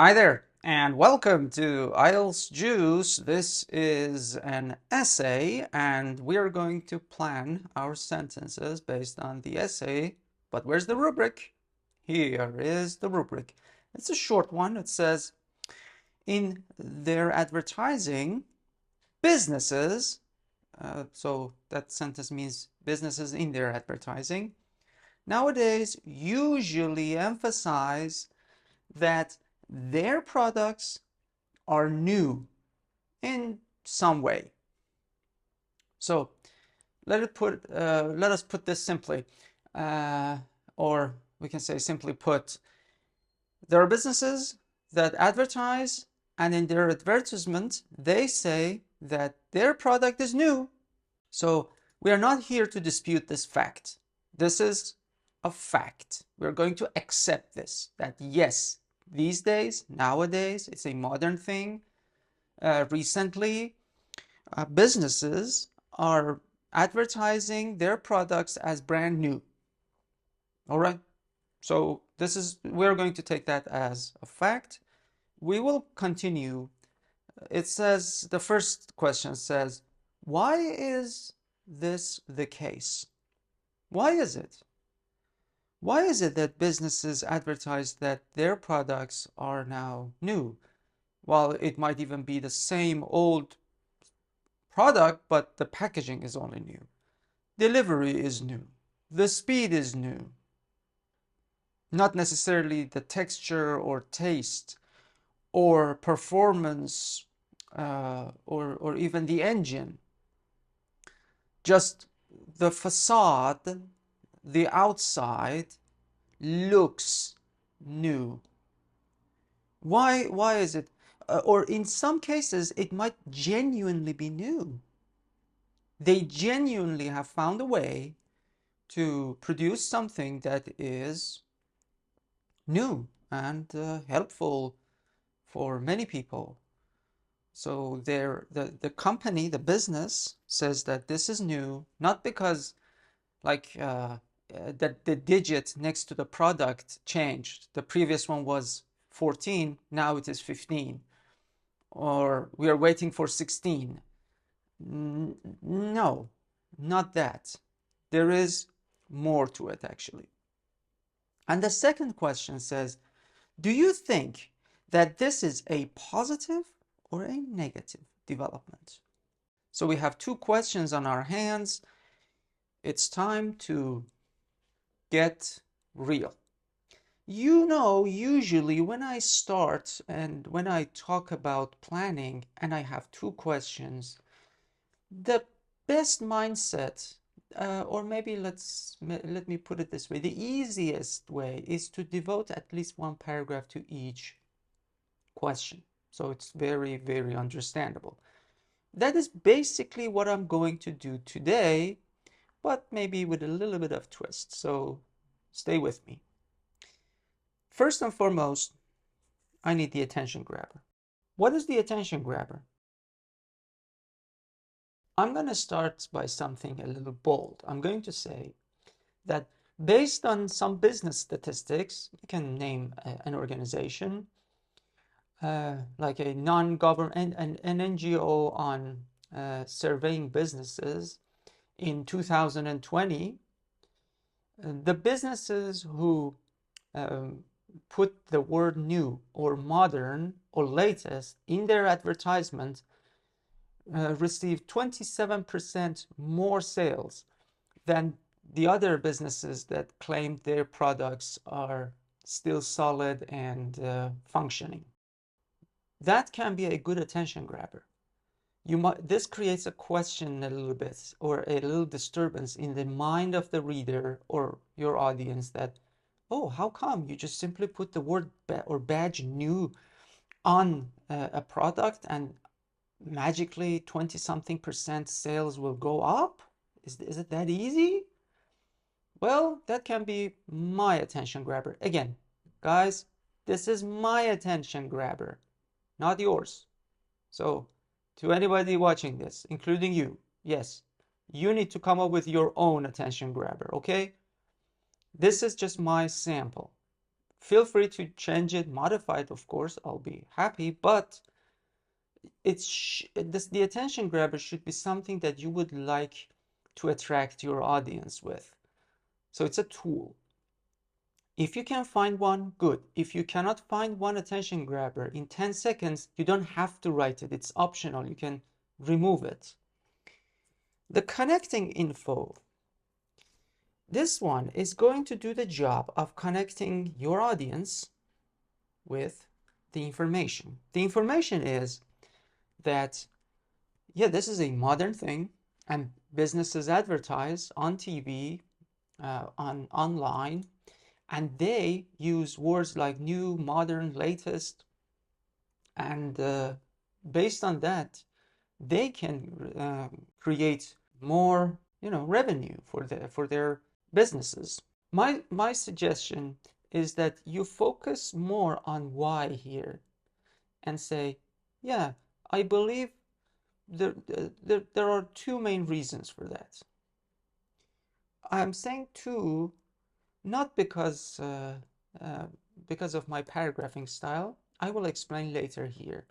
Hi there, and welcome to IELTS Juice. This is an essay, and we are going to plan our sentences based on the essay. But where's the rubric? Here is the rubric. It's a short one. It says, in their advertising, businesses, so that sentence means businesses in their advertising, nowadays usually emphasize that their products are new in some way. So let us put this simply, or we can say simply put, there are businesses that advertise, and in their advertisement they say that their product is new. So we are not here to dispute this fact. This is a fact. We're going to accept this, that yes, these days, nowadays, it's a modern thing. Recently, businesses are advertising their products as brand new. All right. So we're going to take that as a fact. We will continue. It says, the first question says, why is this the case? Why is it? Why is it that businesses advertise that their products are now new? While it might even be the same old product, but the packaging is only new. Delivery is new. The speed is new. Not necessarily the texture or taste or performance or even the engine. Just the facade, the outside looks new. Why is it? Or in some cases, it might genuinely be new. They genuinely have found a way to produce something that is new and helpful for many people. So the company, the business says that this is new, not because like that the digit next to the product changed. The previous one was 14, now it is 15. Or we are waiting for 16. No, not that. There is more to it, actually. And the second question says, do you think that this is a positive or a negative development? So we have two questions on our hands. It's time to get real. You know, usually when I start and when I talk about planning and I have two questions, the best mindset, or maybe let me put it this way, the easiest way is to devote at least one paragraph to each question. So it's very, very understandable. That is basically what I'm going to do today, but maybe with a little bit of twist. So stay with me. First and foremost, I need the attention grabber. What is the attention grabber? I'm going to start by something a little bold. I'm going to say that based on some business statistics, you can name an organization, like a non-government, an NGO on surveying businesses in 2020, the businesses who put the word new or modern or latest in their advertisement received 27% more sales than the other businesses that claimed their products are still solid and functioning. That can be a good attention grabber. This creates a question a little bit, or a little disturbance in the mind of the reader or your audience that, oh, how come you just simply put the word or badge new on a product and magically 20-something% sales will go up? Is it that easy? Well, that can be my attention grabber. Again, guys, this is my attention grabber, not yours. So to anybody watching this, including you, yes, you need to come up with your own attention grabber, okay? This is just my sample. Feel free to change it, modify it, of course, I'll be happy, but the attention grabber should be something that you would like to attract your audience with. So it's a tool. If you can find one, good. If you cannot find one attention grabber in 10 seconds, you don't have to write it. It's optional. You can remove it. The connecting info. This one is going to do the job of connecting your audience with the information. The information is that, yeah, this is a modern thing, and businesses advertise on TV, online, and they use words like new, modern, latest, and based on that, they can create more, revenue for their businesses. My suggestion is that you focus more on why here and say, yeah, I believe there are two main reasons for that. I'm saying two, not because of my paragraphing style. I will explain later here.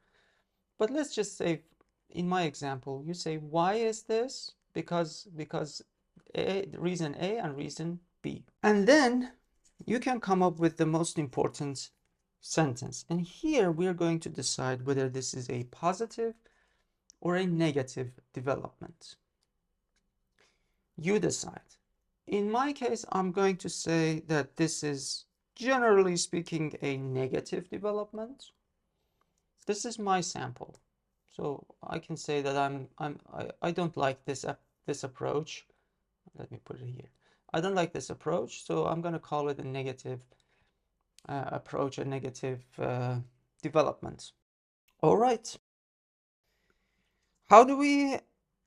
But let's just say, in my example, you say, why is this? Because reason A and reason B. And then you can come up with the most important sentence. And here we are going to decide whether this is a positive or a negative development. You decide. In my case, I'm going to say that this is, generally speaking, a negative development. This is my sample. So I can say that I don't like this approach. Let me put it here. I don't like this approach, so I'm going to call it a negative approach, a negative development. All right. How do we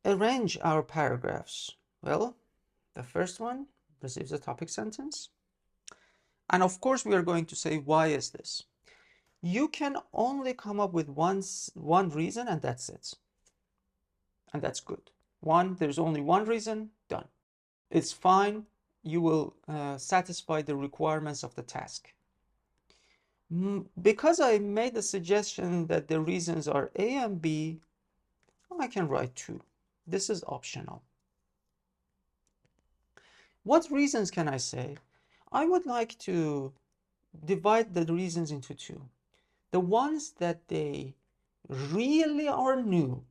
arrange our paragraphs? Well, the first one receives a topic sentence. And of course, we are going to say, why is this? You can only come up with one reason, and that's it. And that's good. There's only one reason, done. It's fine. You will satisfy the requirements of the task. Because I made the suggestion that the reasons are A and B, I can write two. This is optional. What reasons can I say? I would like to divide the reasons into two. The ones that they really are new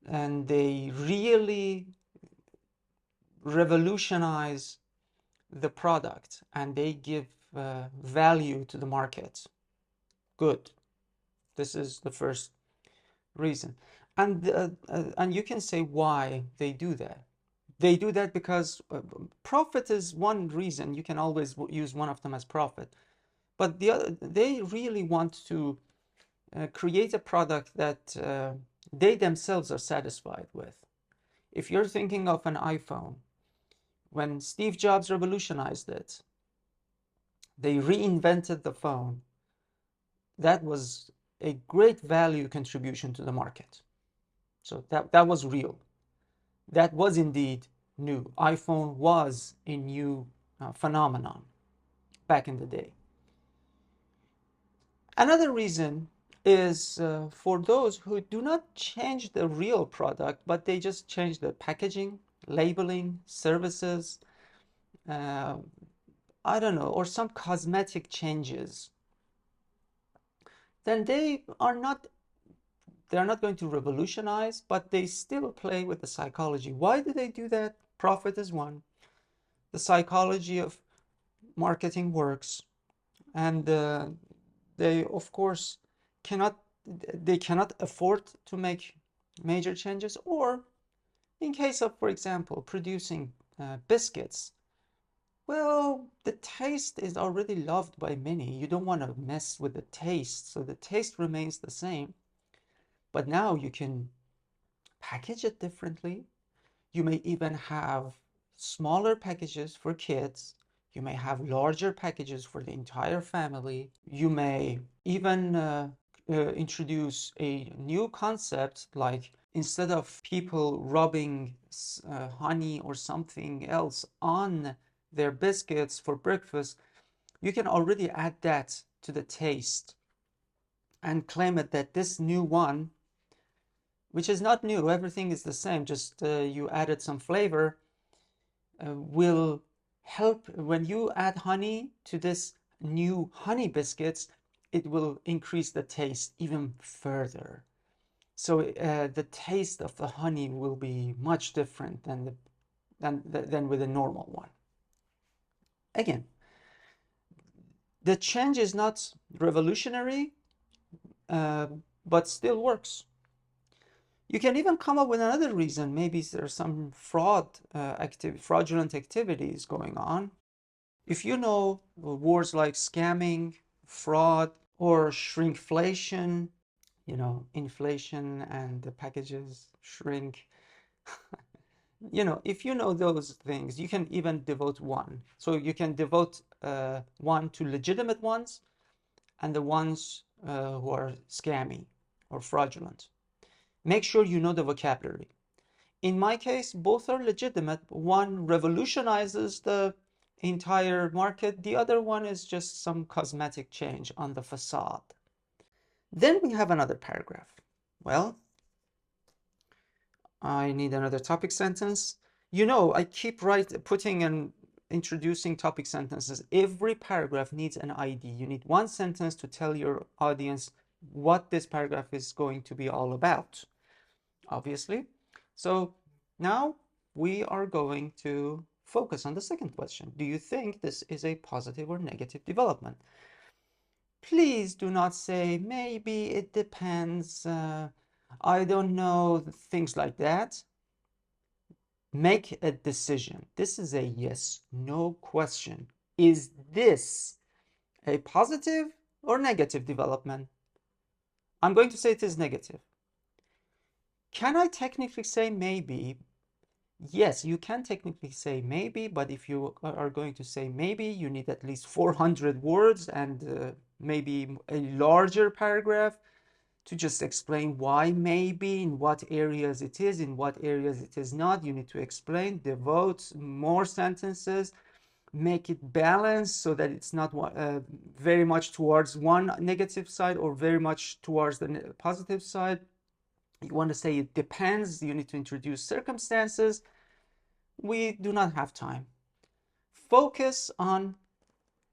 and they really revolutionize the product and they give value to the market. Good. This is the first reason. And you can say why they do that. They do that because profit is one reason. You can always use one of them as profit. But they really want to create a product that they themselves are satisfied with. If you're thinking of an iPhone, when Steve Jobs revolutionized it, they reinvented the phone. That was a great value contribution to the market. So that was real. That was indeed new. iPhone was a new phenomenon back in the day. Another reason is for those who do not change the real product, but they just change the packaging, labeling, services, I don't know, or some cosmetic changes. Then they're not going to revolutionize, but they still play with the psychology. Why do they do that? Profit is one. The psychology of marketing works, and they of course cannot afford to make major changes. Or in case of, for example, producing biscuits, well, the taste is already loved by many. You don't want to mess with the taste, so the taste remains the same. But now you can package it differently. You may even have smaller packages for kids. You may have larger packages for the entire family. You may even introduce a new concept, like instead of people rubbing honey or something else on their biscuits for breakfast, you can already add that to the taste and claim it that this new one, which is not new, everything is the same, just you added some flavor, will help. When you add honey to this new honey biscuits, it will increase the taste even further. So the taste of the honey will be much different than with a normal one. Again, the change is not revolutionary, but still works. You can even come up with another reason. Maybe there's some fraudulent activities going on. If you know words like scamming, fraud, or shrinkflation, you know, inflation and the packages shrink. You know, if you know those things, you can even devote one. So you can devote one to legitimate ones and the ones who are scammy or fraudulent. Make sure you know the vocabulary. In my case, both are legitimate. One revolutionizes the entire market. The other one is just some cosmetic change on the facade. Then we have another paragraph. Well, I need another topic sentence. You know, I keep putting and introducing topic sentences. Every paragraph needs an ID. You need one sentence to tell your audience what this paragraph is going to be all about, obviously. So now we are going to focus on the second question. Do you think this is a positive or negative development? Please do not say, maybe, it depends, I don't know, things like that. Make a decision. This is a yes, no question. Is this a positive or negative development? I'm going to say it is negative. Can I technically say maybe? Yes, you can technically say maybe, but if you are going to say maybe, you need at least 400 words and maybe a larger paragraph to just explain why maybe, in what areas it is, in what areas it is not. You need to explain, devote more sentences, make it balanced so that it's not very much towards one negative side or very much towards the positive side. You want to say it depends. You need to introduce circumstances. We do not have time. Focus on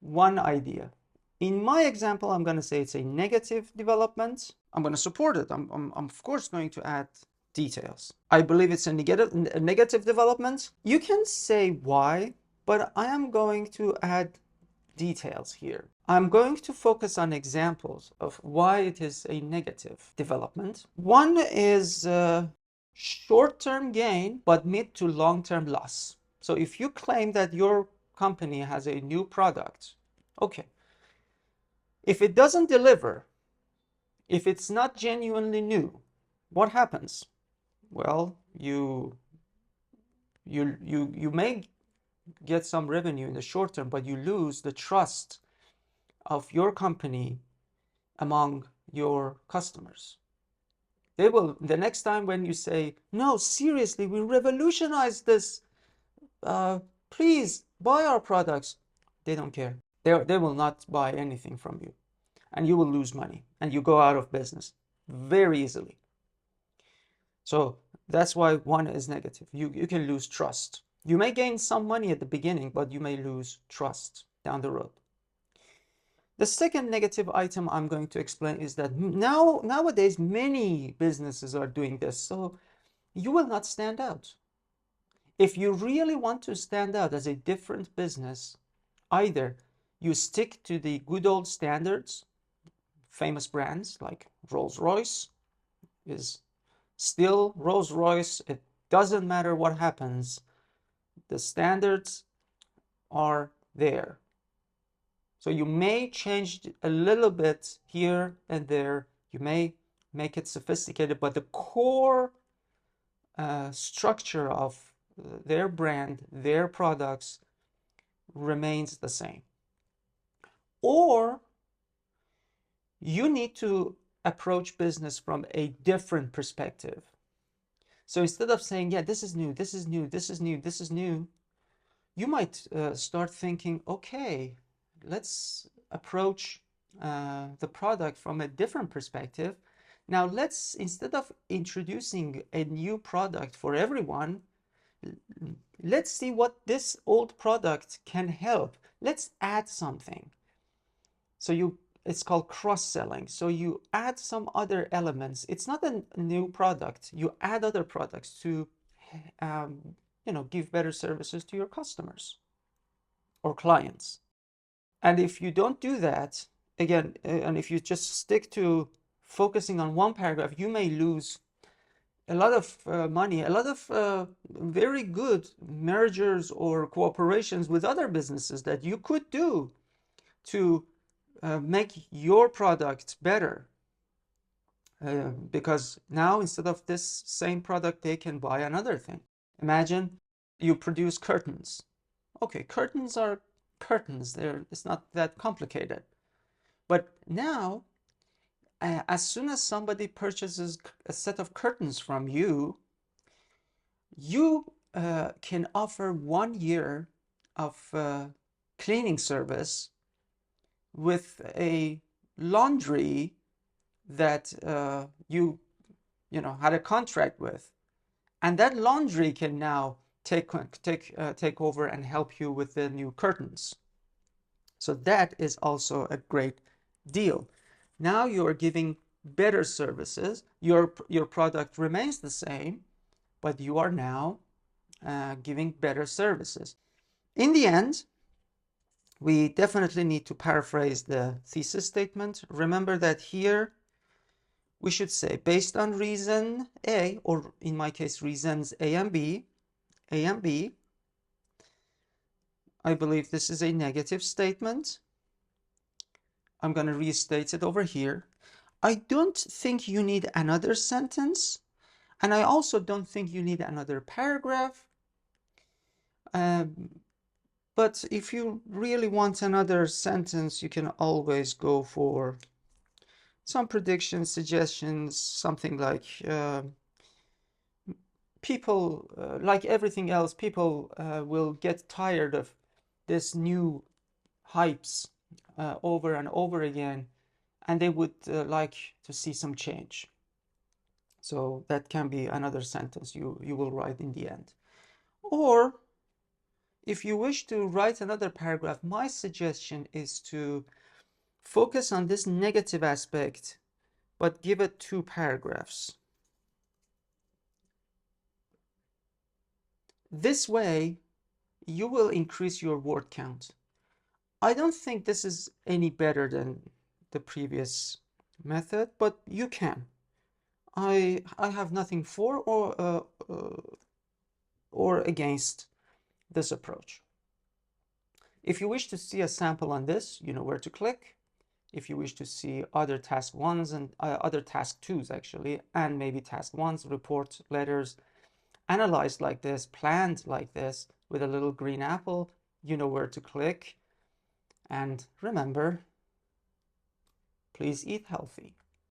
one idea. In my example, I'm going to say it's a negative development. I'm going to support it. I'm of course going to add details. I believe it's a negative development. You can say why, but I am going to add details here. I'm going to focus on examples of why it is a negative development. One is short-term gain, but mid to long-term loss. So if you claim that your company has a new product, okay, if it doesn't deliver, if it's not genuinely new, what happens? Well, you may get some revenue in the short term, but you lose the trust of your company among your customers. They will, the next time when you say, no, seriously, we revolutionized this, please buy our products, they don't care. They will not buy anything from you, and you will lose money and you go out of business very easily. So that's why one is negative. You can lose trust. You may gain some money at the beginning, but you may lose trust down the road. The second negative item I'm going to explain is that nowadays many businesses are doing this, so you will not stand out. If you really want to stand out as a different business, either you stick to the good old standards, famous brands like Rolls-Royce is still Rolls-Royce. It doesn't matter what happens. The standards are there. So you may change a little bit here and there. You may make it sophisticated, but the core structure of their brand, their products remains the same. Or you need to approach business from a different perspective. So instead of saying, yeah, this is new, this is new, this is new, this is new, you might start thinking, okay, let's approach the product from a different perspective. Now let's, instead of introducing a new product for everyone, let's see what this old product can help. Let's add something. So it's called cross-selling. So you add some other elements. It's not a new product. You add other products to give better services to your customers or clients. And if you don't do that, again, and if you just stick to focusing on one paragraph, you may lose a lot of money, a lot of very good mergers or cooperations with other businesses that you could do to make your product better. Because now, instead of this same product, they can buy another thing. Imagine you produce curtains. Okay, curtains are curtains. It's not that complicated. But now, as soon as somebody purchases a set of curtains from you, you can offer 1 year of cleaning service with a laundry that you had a contract with, and that laundry can now take over and help you with the new curtains. So that is also a great deal. Now you are giving better services. Your product remains the same, but you are now giving better services. In the end, we definitely need to paraphrase the thesis statement. Remember that here we should say, based on reason A, or in my case, reasons A and B, I believe this is a negative statement. I'm going to restate it over here. I don't think you need another sentence, and I also don't think you need another paragraph. But if you really want another sentence, you can always go for some predictions, suggestions, something like people, like everything else, people will get tired of this new hypes over and over again, and they would like to see some change. So that can be another sentence you will write in the end. Or if you wish to write another paragraph, my suggestion is to focus on this negative aspect, but give it 2 paragraphs. This way, you will increase your word count. I don't think this is any better than the previous method, but you can. I have nothing for or against this approach. If you wish to see a sample on this, you know where to click. If you wish to see other task 1s and other task 2s actually, and maybe task 1s, report letters, analyzed like this, planned like this, with a little green apple, you know where to click. And remember, please eat healthy.